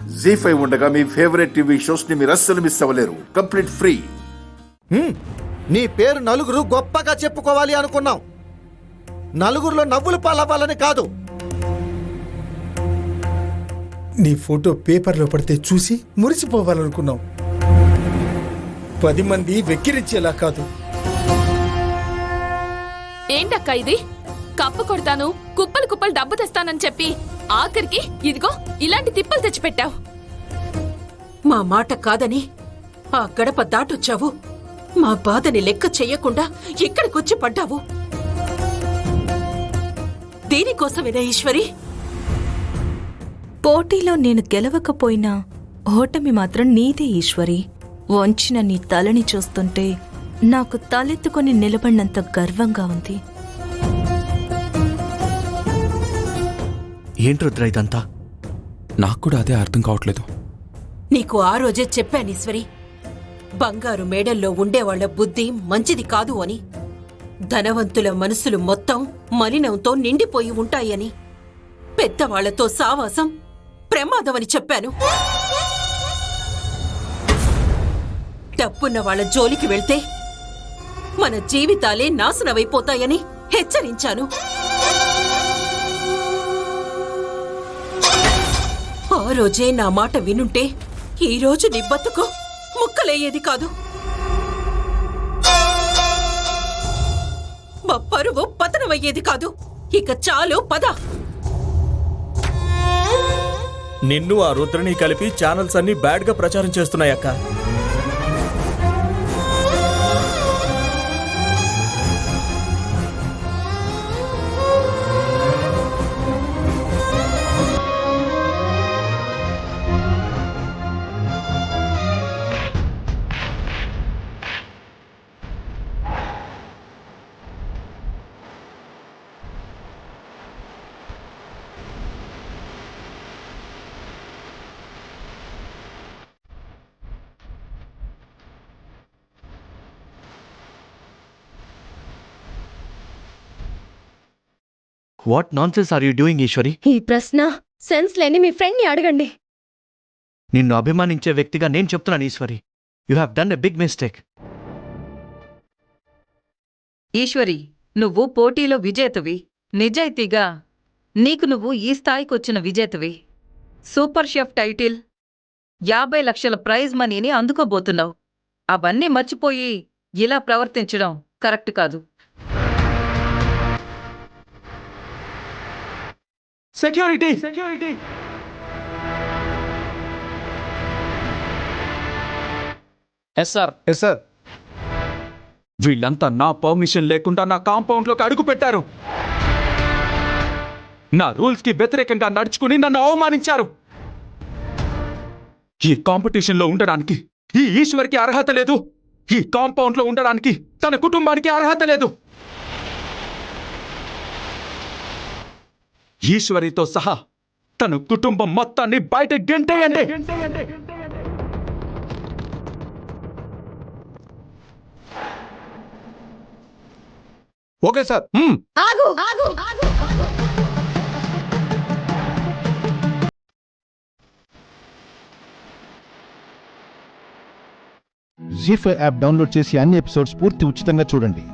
జీ5 ఉండగా మీ favourite TV shows ని మీరు అస్సలు మిస్ అవ్వలేరు. Complete free. నీ పేరు నలుగురు గొప్పగా చెప్పుకోవాలి అనుకున్నాం, నలుగురిలో నవ్వులు పాలవ్వాలని కాదు. నీ ఫోటో పేపర్లో పడితే చూసి మురిసిపోవాలనుకున్నాం, 10 మంది వెక్కిరించేలా కాదు. ఏంటక్క ఇది? కప్పు కొడతాను, కుప్పలు కుప్పలు డబ్బు తెస్తానని చెప్పి ఆఖరికి ఇదిగో ఇలాంటి తిప్పలు తెచ్చిపెట్టావు. మా మాట కాదని ఆ గడప దాటొచ్చావు. మా బాధని లెక్క చెయ్యకుండా ఇక్కడికొచ్చి పడ్డావు. దేనికోసమేనా ఈశ్వరి? పోటీలో నేను గెలవకపోయినా ఓటమి మాత్రం నీదే ఈశ్వరి. వంచిన నీ తలని చూస్తుంటే నాకు తలెత్తుకొని నిలబడినంత గర్వంగా ఉంది. ఏంటి రుద్ర ఇదంతా? నాకు కూడా అదే అర్థం కావట్లేదు. నీకు ఆ రోజే చెప్పాను ఈశ్వరి, బంగారు మేడల్లో ఉండేవాళ్ల బుద్ధి మంచిది కాదు అని. ధనవంతుల మనసులు మొత్తం మలినంతో నిండిపోయి ఉంటాయని. పెద్దవాళ్లతో సావాసం ప్రమాదమని చెప్పాను. డబ్బున్న వాళ్ల జోలికి వెళ్తే మన జీవితాలే నాశనమైపోతాయని హెచ్చరించాను. ఆ రోజే నా మాట వినుంటే ఈరోజు నీ బతుకు ముక్కలయ్యేది కాదు. మా పరువు పతనమయ్యేది కాదు. ఇక చాలు, పద. నిన్ను ఆ రుద్రని కలిపి ఛానల్స్ అన్ని బ్యాడ్ గా ప్రచారం చేస్తున్నాయక్క. What nonsense are you doing Eshwari? ఈ ప్రశ్న సెన్స్ లేని మీ ఫ్రెండ్ ని అడగండి. నిన్ను అభిమానించే వ్యక్తిగా నేను చెప్తున్నాను Eshwari, you have done a big mistake. Eshwari, నువ్వు పోటీలో విజేతవి. నిజాయితీగా నీకు నువ్వు ఈ స్థాయికొచ్చిన విజేతవి. సూపర్ షెఫ్ టైటిల్, 50 లక్షల ప్రైజ్ మనీని అందుకోబోతున్నావు. అవన్నీ మర్చిపోయి ఇలా ప్రవర్తించడం కరెక్ట్ కాదు. సెక్యూరిటీ! Yes sir. వీళ్ళంతా నా పర్మిషన్ లేకుండా నా కాంపౌండ్లోకి అడుగు పెట్టారు. నా రూల్స్ కి వ్యతిరేకంగా నడుచుకుని నన్ను అవమానించారు. ఈ కాంపిటీషన్ లో ఉండడానికి ఈ ఈశ్వర్కి అర్హత లేదు. ఈ కాంపౌండ్ లో ఉండడానికి తన కుటుంబానికి అర్హత లేదు. ఈశ్వరితో సహా తన కుటుంబం మొత్తాన్ని బయట గెంటేయండి. Okay sir. Zee5 app download చేసి అన్ని ఎపిసోడ్స్ పూర్తి ఉచితంగా చూడండి.